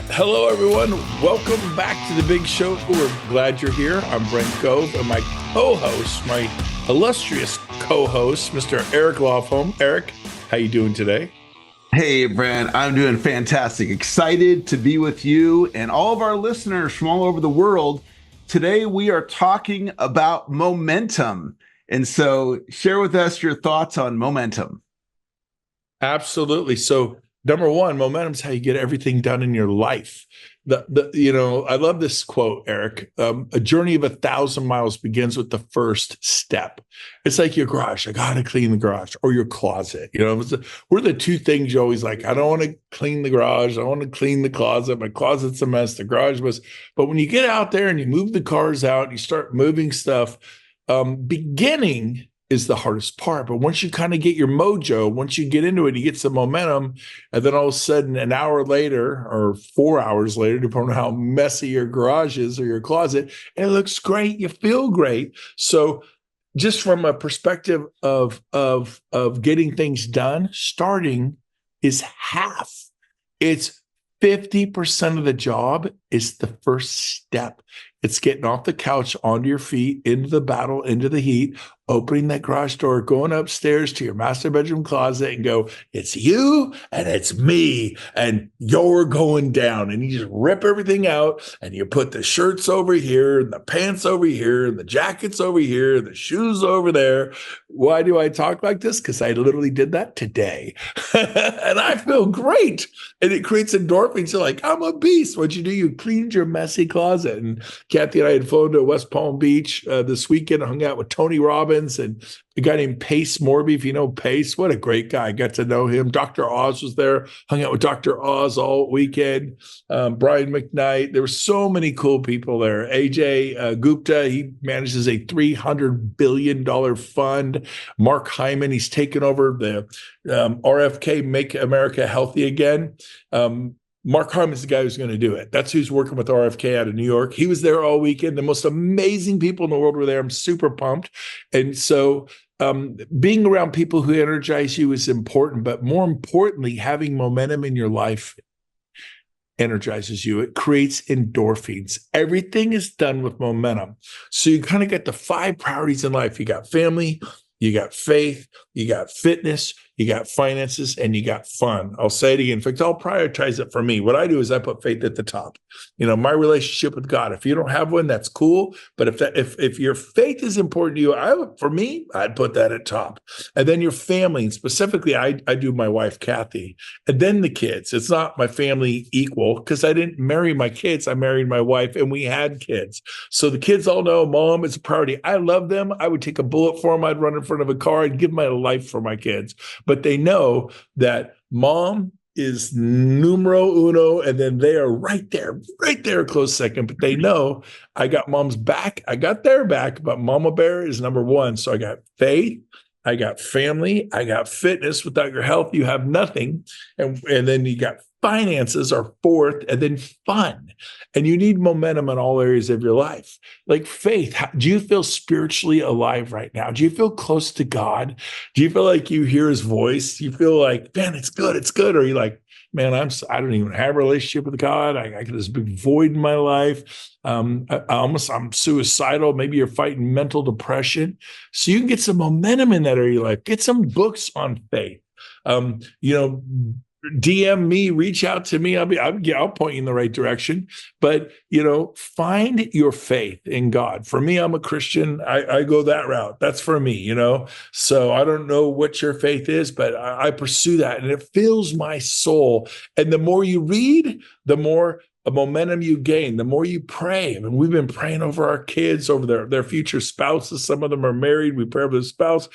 Hello, everyone. Welcome back to the big show. We're glad you're here. I'm Brent Gove, and my co-host, my illustrious co-host, Mr. Eric Lofholm. Eric, how you doing today? Hey, Brent, I'm doing fantastic. Excited to be with you and all of our listeners from all over the world. Today, we are talking about momentum. And so share with us your thoughts on momentum. Absolutely. So, number one, momentum is how you get everything done in your life. I love this quote, Eric. A journey of 1,000 miles begins with the first step. It's like your garage. I got to clean the garage, or your closet. We're the two things you always like. I don't want to clean the garage. I want to clean the closet. My closet's a mess. The garage was. But when you get out there and you move the cars out, and you start moving stuff. Beginning is the hardest part. But once you kind of get your mojo, once you get into it, you get some momentum, and then all of a sudden, an hour later or 4 hours later, depending on how messy your garage is or your closet, it looks great. You feel great. So just from a perspective of getting things done, starting is half. It's 50% of the job is the first step. It's getting off the couch, onto your feet, into the battle, into the heat, opening that garage door, going upstairs to your master bedroom closet and go, it's you and it's me and you're going down. And you just rip everything out and you put the shirts over here and the pants over here and the jackets over here, and the shoes over there. Why do I talk like this? Because I literally did that today. And I feel great. And it creates endorphins. You're like, I'm a beast. What'd you do? You cleaned your messy closet. And Kathy and I had flown to West Palm Beach this weekend, hung out with Tony Robbins and a guy named Pace Morby. If you know Pace, what a great guy. I got to know him. Dr. Oz was there, hung out with Dr. Oz all weekend. Brian McKnight. There were so many cool people there. AJ Gupta, he manages a $300 billion fund. Mark Hyman, he's taken over the RFK, Make America Healthy Again. Mark Harmon is the guy who's going to do it. That's who's working with RFK out of New York. He was there all weekend. The most amazing people in the world were there. I'm super pumped. And so being around people who energize you is important, but more importantly, having momentum in your life energizes you. It creates endorphins. Everything is done with momentum. So you kind of get the 5 priorities in life. You got family, you got faith, you got fitness, you got finances, and you got fun. I'll say it again. In fact, I'll prioritize it for me. What I do is I put faith at the top. My relationship with God. If you don't have one, that's cool. But if your faith is important to you, for me, I'd put that at top. And then your family, and specifically, I do my wife, Kathy, and then the kids. It's not my family equal because I didn't marry my kids. I married my wife, and we had kids. So the kids all know mom is a priority. I love them. I would take a bullet for them. I'd run in front of a car. I'd give my life for my kids. But they know that mom is numero uno, and then they are right there, close second. But they know I got mom's back, I got their back, but Mama Bear is number one. So I got faith, I got family, I got fitness. Without your health, you have nothing. And then you got finances are fourth, and then fun. And you need momentum in all areas of your life. Like faith, do you feel spiritually alive right now? Do you feel close to God? Do you feel like you hear his voice? Do you feel like, man, it's good, it's good? Or are you like, man, I don't even have a relationship with God. I got this big void in my life. I'm suicidal. Maybe you're fighting mental depression. So you can get some momentum in that area of your life. Get some books on faith. DM me, reach out to me. I'll point you in the right direction. But, find your faith in God. For me, I'm a Christian. I go that route. That's for me, So I don't know what your faith is, but I pursue that, and it fills my soul. And the more you read, the more momentum you gain, the more you pray. I mean, we've been praying over our kids, over their future spouses. Some of them are married. We pray over the spouse.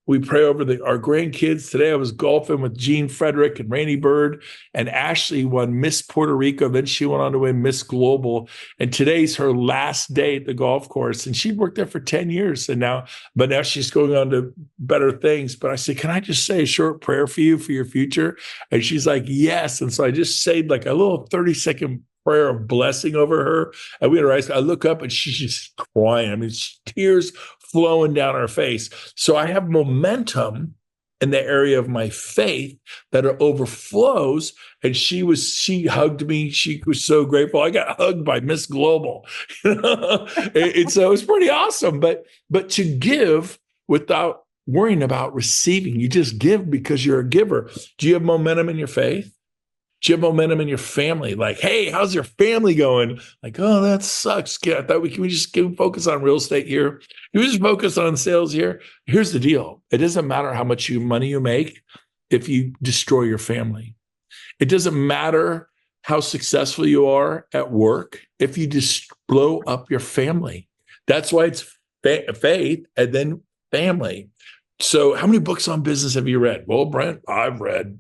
We pray over our grandkids. Today I was golfing with Gene Frederick and Rainey Bird, and Ashley won Miss Puerto Rico. Then she went on to win Miss Global. And today's her last day at the golf course. And she'd worked there for 10 years. But now she's going on to better things. But I said, can I just say a short prayer for you for your future? And she's like, yes. And so I just said like a little 30-second prayer of blessing over her. And we had her eyes. I look up and she's just crying. I mean, tears flowing down her face. So I have momentum, in the area of my faith that it overflows. And she hugged me. She was so grateful. I got hugged by Miss Global. And so it was pretty awesome. But to give without worrying about receiving, you just give because you're a giver. Do you have momentum in your faith? Do you have momentum in your family? Like, hey, how's your family going? Like, oh, that sucks. I thought can we just focus on real estate here? Can we just focus on sales here? Here's the deal. It doesn't matter how much money you make if you destroy your family. It doesn't matter how successful you are at work if you just blow up your family. That's why it's faith and then family. So how many books on business have you read? Well, Brent, I've read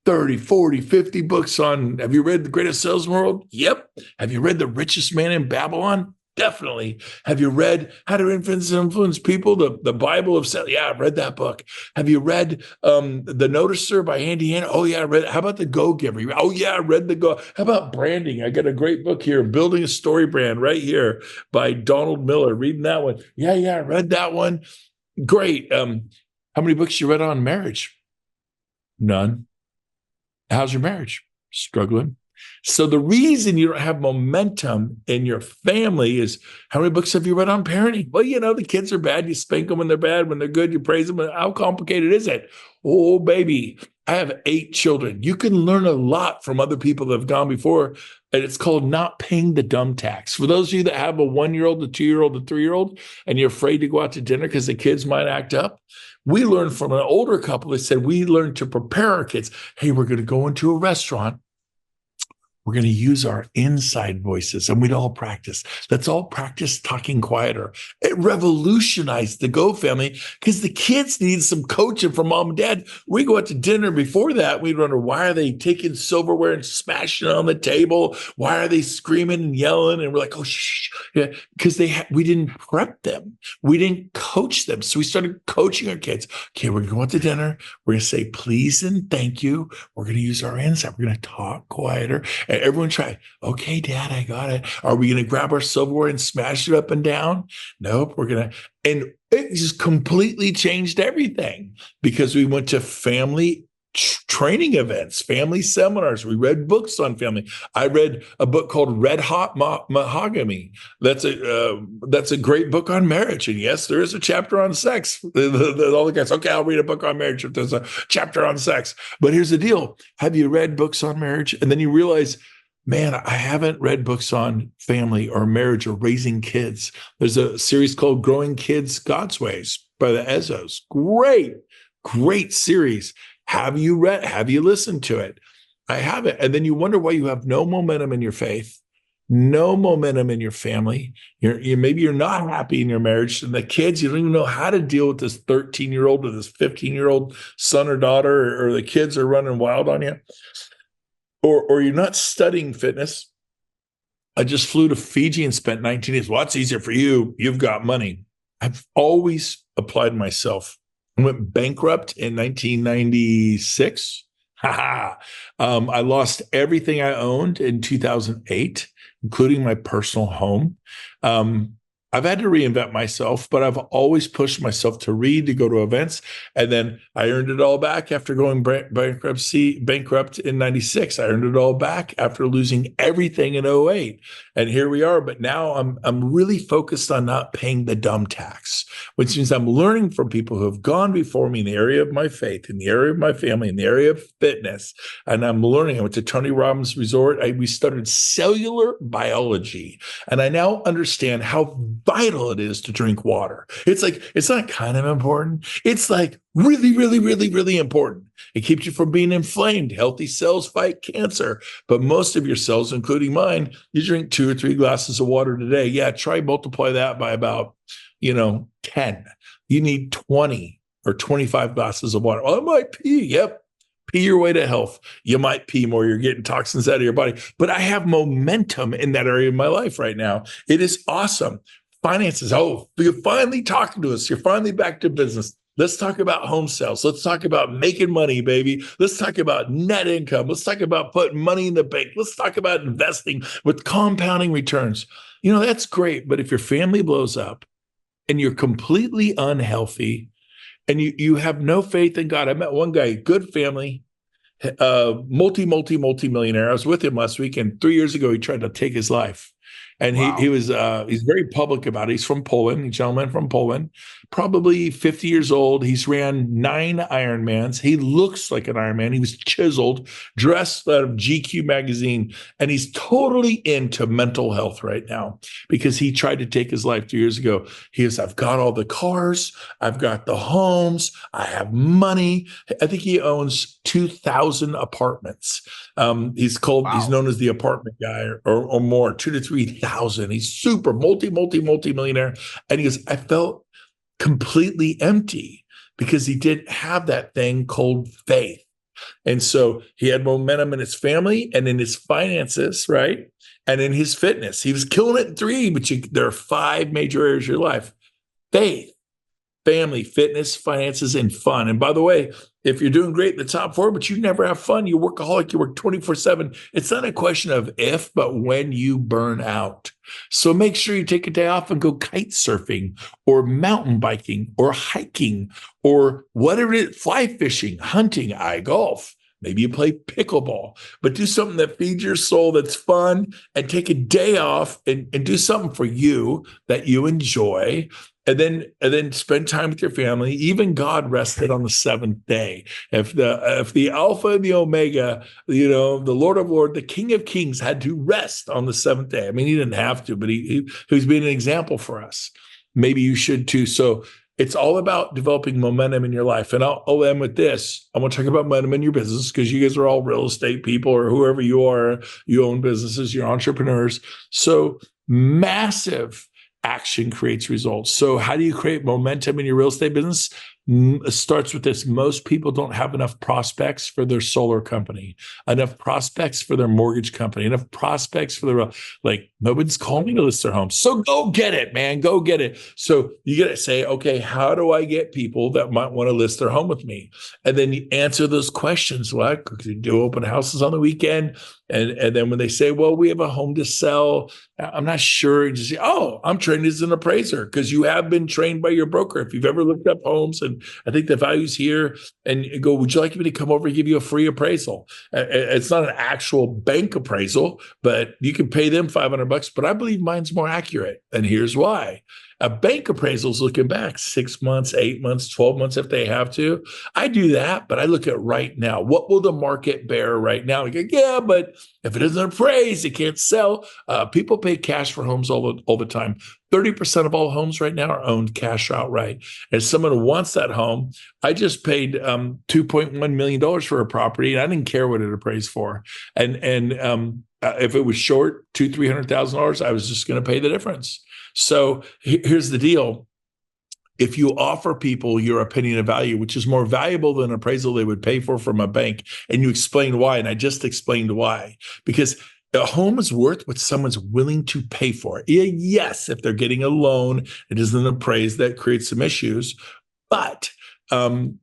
30, 40, 50 books on, have you read The Greatest Salesman World? Yep. Have you read The Richest Man in Babylon? Definitely. Have you read How to Influence People? The Bible of Sales? Yeah, I've read that book. Have you read The Noticer by Andy Hanna? Oh, yeah, I read it. How about The Go-Giver? Oh, yeah, I read The Go. How about branding? I got a great book here, Building a Story Brand, right here by Donald Miller. Reading that one. Yeah, I read that one. Great. How many books you read on marriage? None. How's your marriage? Struggling. So the reason you don't have momentum in your family is, how many books have you read on parenting? Well, the kids are bad. You spank them when they're bad. When they're good, you praise them. How complicated is it? Oh, baby, I have 8 children. You can learn a lot from other people that have gone before. And it's called not paying the dumb tax. For those of you that have a 1-year-old, a 2-year-old, a 3-year-old, and you're afraid to go out to dinner because the kids might act up, we learned from an older couple that said we learned to prepare our kids. Hey, we're going to go into a restaurant. We're going to use our inside voices, and we'd all practice. Let's all practice talking quieter. It revolutionized the Gove family because the kids need some coaching from mom and dad. We go out to dinner. Before that, we'd wonder, why are they taking silverware and smashing it on the table? Why are they screaming and yelling? And we're like, oh, shh. Yeah, because we didn't prep them. We didn't coach them. So we started coaching our kids. Okay, we're going to go out to dinner. We're going to say please and thank you. We're going to use our inside. We're going to talk quieter. And everyone try. Okay, Dad, I got it. Are we going to grab our silverware and smash it up and down? Nope. We're going to. And it just completely changed everything because we went to family training events, family seminars. We read books on family. I read a book called Red Hot Mahogany. That's a great book on marriage. And yes, there is a chapter on sex. All the guys, okay, I'll read a book on marriage if there's a chapter on sex. But here's the deal. Have you read books on marriage? And then you realize, man, I haven't read books on family or marriage or raising kids. There's a series called Growing Kids God's Ways by the Ezzos. Great series. Have you read? Have you listened to it? I haven't. And then you wonder why you have no momentum in your faith, no momentum in your family. Maybe you're not happy in your marriage. And the kids, you don't even know how to deal with this 13-year-old or this 15-year-old son or daughter, or the kids are running wild on you. Or you're not studying fitness. I just flew to Fiji and spent 19 days. Well, it's easier for you. You've got money. I've always applied myself. I went bankrupt in 1996. I lost everything I owned in 2008, including my personal home. I've had to reinvent myself, but I've always pushed myself to read, to go to events. And then I earned it all back after going bankrupt in 96. I earned it all back after losing everything in 08. And here we are. But now I'm really focused on not paying the dumb tax, which means I'm learning from people who have gone before me in the area of my faith, in the area of my family, in the area of fitness. And I'm learning. I went to Tony Robbins Resort. We studied cellular biology. And I now understand how vital it is to drink water. It's like, it's not kind of important. It's like really, really, really, really important. It keeps you from being inflamed. Healthy cells fight cancer. But most of your cells, including mine, you drink 2 or 3 glasses of water today. Yeah, try multiply that by about, 10. You need 20 or 25 glasses of water. Oh, I might pee. Yep. Pee your way to health. You might pee more. You're getting toxins out of your body. But I have momentum in that area of my life right now. It is awesome. Finances. Oh, you're finally talking to us. You're finally back to business. Let's talk about home sales. Let's talk about making money, baby. Let's talk about net income. Let's talk about putting money in the bank. Let's talk about investing with compounding returns. That's great. But if your family blows up and you're completely unhealthy and you have no faith in God. I met one guy, good family, multi millionaire. I was with him last week, and 3 years ago he tried to take his life, and he Wow. was he's very public about it. He's from Poland, a gentleman from Poland, probably 50 years old. He's ran 9 Ironmans. He looks like an Ironman. He was chiseled, dressed out of GQ magazine, and he's totally into mental health right now because he tried to take his life 2 years ago. He goes, I've got all the cars, I've got the homes, I have money. I think he owns 2,000 apartments. He's Wow. known as the apartment guy, or more, 2 to 3,000. He's super multi millionaire. And he goes, I felt completely empty because he didn't have that thing called faith. And so he had momentum in his family and in his finances, right? And in his fitness. He was killing it in 3, but there are 5 major areas of your life: faith, family, fitness, finances, and fun. And by the way, if you're doing great in the top 4, but you never have fun, you workaholic, you work 24/7, it's not a question of if, but when you burn out. So make sure you take a day off and go kite surfing or mountain biking or hiking or whatever it is, fly fishing, hunting, golf. Maybe you play pickleball, but do something that feeds your soul, that's fun, and take a day off and do something for you that you enjoy. And then spend time with your family. Even God rested on the 7th day. If the Alpha and the Omega, the Lord of Lords, the King of Kings had to rest on the 7th day. I mean, he didn't have to, but he was being an example for us. Maybe you should too. So it's all about developing momentum in your life. And I'll end with this. I want to talk about momentum in your business because you guys are all real estate people, or whoever you are. You own businesses, you're entrepreneurs. So massive action creates results. So how do you create momentum in your real estate business? It starts with this. Most people don't have enough prospects for their solar company, enough prospects for their mortgage company, enough prospects for nobody's calling me to list their home. So go get it, man. Go get it. So you got to say, okay, how do I get people that might want to list their home with me? And then you answer those questions. Like, you do open houses on the weekend. And then when they say, well, we have a home to sell, I'm not sure. You just say, oh, I'm trained as an appraiser, because you have been trained by your broker. If you've ever looked up homes and I think the value's here, and you go, would you like me to come over and give you a free appraisal? It's not an actual bank appraisal, but you can pay them $500, but I believe mine's more accurate. And here's why. A bank appraisal is looking back 6 months, 8 months, 12 months if they have to. I do that, but I look at right now. What will the market bear right now? I go, yeah, but if it isn't appraised, it can't sell. People pay cash for homes all the time. 30% of all homes right now are owned cash outright. As someone who wants that home, I just paid $2.1 million for a property, and I didn't care what it appraised for. And if it was short $200,000-$300,000, I was just going to pay the difference. So here's the deal. If you offer people your opinion of value, which is more valuable than an appraisal they would pay for from a bank, and you explain why, and I just explained why, because a home is worth what someone's willing to pay for. Yes, if they're getting a loan, it isn't appraised, that creates some issues. But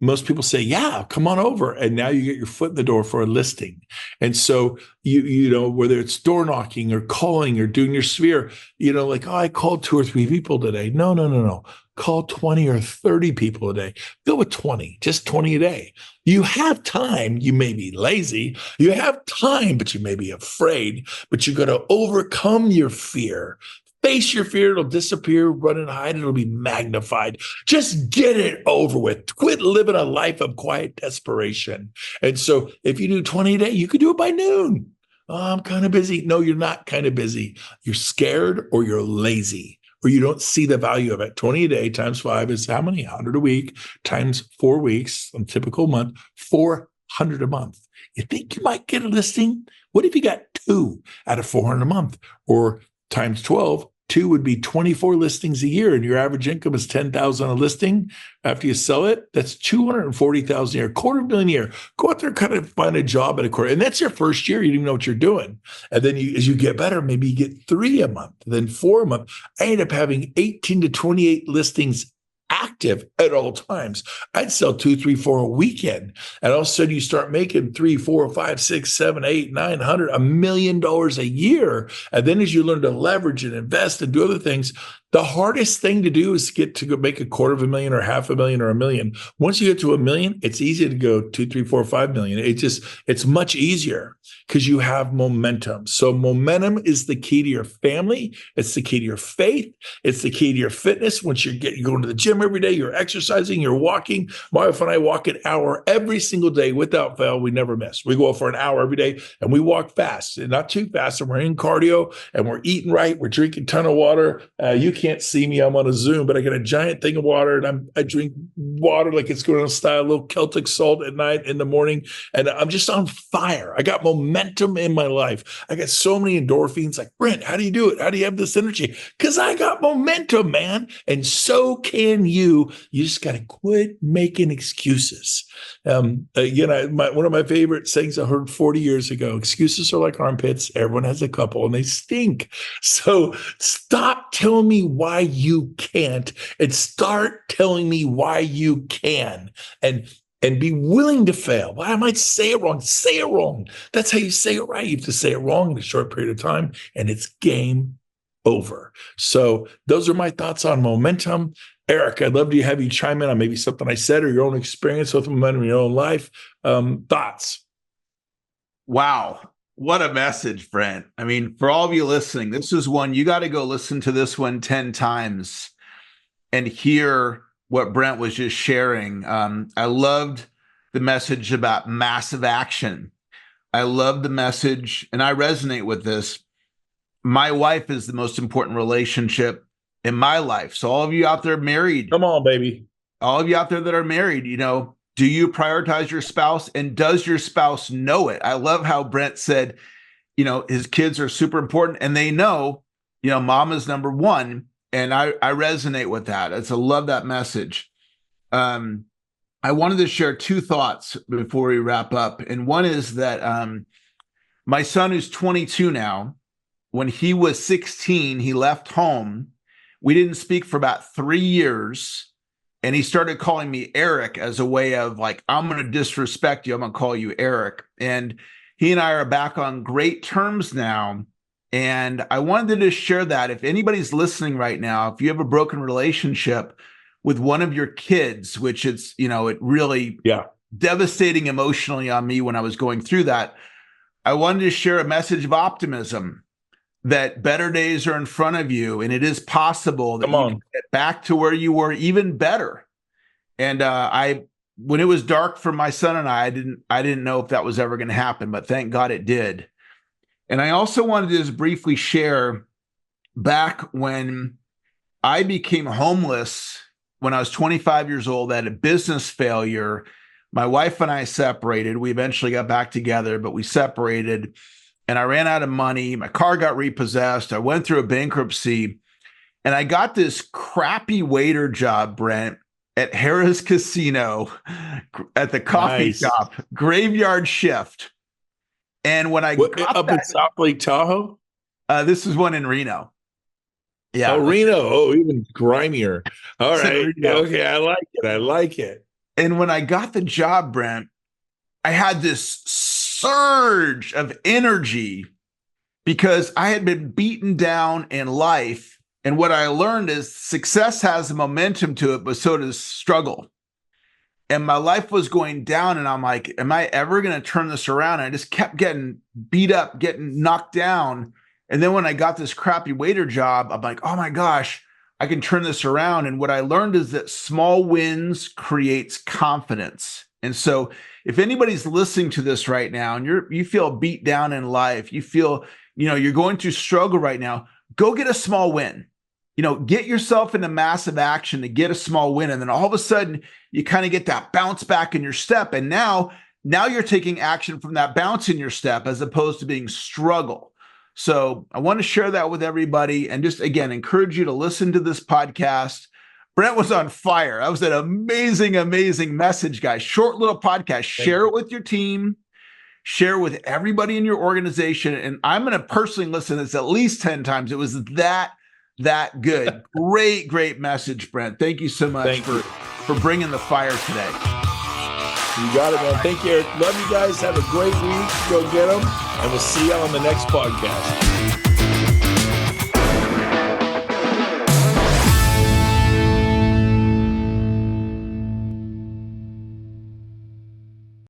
most people say, yeah, come on over. And now you get your foot in the door for a listing. And so, you know, whether it's door knocking or calling or doing your sphere, like, oh, I called 2 or 3 people today. No. Call 20 or 30 people a day. Go with 20, just 20 a day. You have time. You may be lazy. You have time, but you may be afraid. But you got to overcome your fear. Face your fear. It'll disappear. Run and hide. It'll be magnified. Just get it over with. Quit living a life of quiet desperation. And so if you do 20 a day, you could do it by noon. Oh, I'm kind of busy. No, you're not kind of busy. You're scared, or you're lazy, or you don't see the value of it. 20 a day times 5 is how many? 100 a week times 4 weeks, a typical month, 400 a month. You think you might get a listing? What if you got 2 out of 400 a month? Or times 12, 2 would be 24 listings a year, and your average income is $10,000 a listing. After you sell it, that's $240,000 a year, $250,000 a year. Go out there and kind of find a job at a quarter, and that's your first year. You don't even know what you're doing. And then as you get better, maybe you get 3 a month, then 4 a month. I ended up having 18 to 28 listings active at all times. I'd sell 2, 3, 4 a weekend. And all of a sudden you start making 3, 4, 5, 6, 7, 8, 900, $1 million a year. And then as you learn to leverage and invest and do other things, The hardest thing to do is get to go make $250,000 or $500,000 or $1 million. Once you get to $1 million, it's easy to go 2, 3, 4, 5 million. It's much easier because you have momentum. So momentum is the key to your family. It's the key to your faith. It's the key to your fitness. Once you're going to the gym every day, you're exercising, you're walking. My wife and I walk an hour every single day without fail. We never miss. We go for an hour every day and we walk fast, and not too fast. And we're in cardio and we're eating right. We're drinking a ton of water. You can't see me. I'm on a Zoom, but I got a giant thing of water, and I drink water like it's going to style, a little Celtic salt at night, in the morning, and I'm just on fire. I got momentum in my life. I got so many endorphins. Like, Brent, how do you do it? How do you have this energy? Because I got momentum, man. And so can you. You just got to quit making excuses. One of my favorite sayings I heard 40 years ago: excuses are like armpits. Everyone has a couple, and they stink. So stop telling me why you can't, and start telling me why you can, and be willing to fail. Well, I might say it wrong. Say it wrong. That's how you say it right. You have to say it wrong in a short period of time, and it's game over. So those are my thoughts on momentum. Eric, I'd love to have you chime in on maybe something I said or your own experience with momentum in your own life. Thoughts? Wow. What a message, Brent. I mean, for all of you listening, this is one, you got to go listen to this one 10 times and hear what Brent was just sharing. I loved the message about massive action. I love the message, and I resonate with this. My wife is the most important relationship in my life. So all of you out there married, come on, baby. All of you out there that are married, do you prioritize your spouse, and does your spouse know it? I love how Brent said, his kids are super important, and they know, mom is number one. And I resonate with that. I love that message. I wanted to share two thoughts before we wrap up. And one is that my son, who's 22 now, when he was 16, he left home. We didn't speak for about 3 years. And he started calling me Eric as a way of like, I'm going to disrespect you. I'm going to call you Eric. And he and I are back on great terms now. And I wanted to just share that if anybody's listening right now, if you have a broken relationship with one of your kids, which it's, it really devastating emotionally on me when I was going through that, I wanted to share a message of optimism that better days are in front of you, and it is possible that you can get back to where you were, even better. And when it was dark for my son and I didn't know if that was ever going to happen, but thank God it did. And I also wanted to just briefly share back when I became homeless when I was 25 years old. I had a business failure. My wife and I separated. We eventually got back together, but we separated. And I ran out of money. My car got repossessed. I went through a bankruptcy, and I got this crappy waiter job, Brent, at Harrah's Casino at the coffee shop, graveyard shift. And when I got up in South Lake Tahoe, this is one in Reno. Yeah. Oh, Reno. Oh, even grimier. All right. Okay. I like it. And when I got the job, Brent, I had this surge of energy because I had been beaten down in life. And what I learned is success has a momentum to it, but so does struggle. And my life was going down, and I'm like, am I ever going to turn this around? And I just kept getting beat up, getting knocked down. And then when I got this crappy waiter job, I'm like, oh my gosh, I can turn this around. And what I learned is that small wins creates confidence. And so if anybody's listening to this right now and you feel beat down in life, you feel, you're going through struggle right now, go get a small win. Get yourself into massive action to get a small win. And then all of a sudden you kind of get that bounce back in your step. And now you're taking action from that bounce in your step as opposed to being struggle. So I want to share that with everybody and just, again, encourage you to listen to this podcast. Brent was on fire. That was an amazing, amazing message, guys. Short little podcast. Share it with your team. Share with everybody in your organization. And I'm going to personally listen to this at least 10 times. It was that good. Great message, Brent. Thank you so much for bringing the fire today. You got it, man. Thank you, Eric. Love you guys. Have a great week. Go get them. And we'll see you on the next podcast.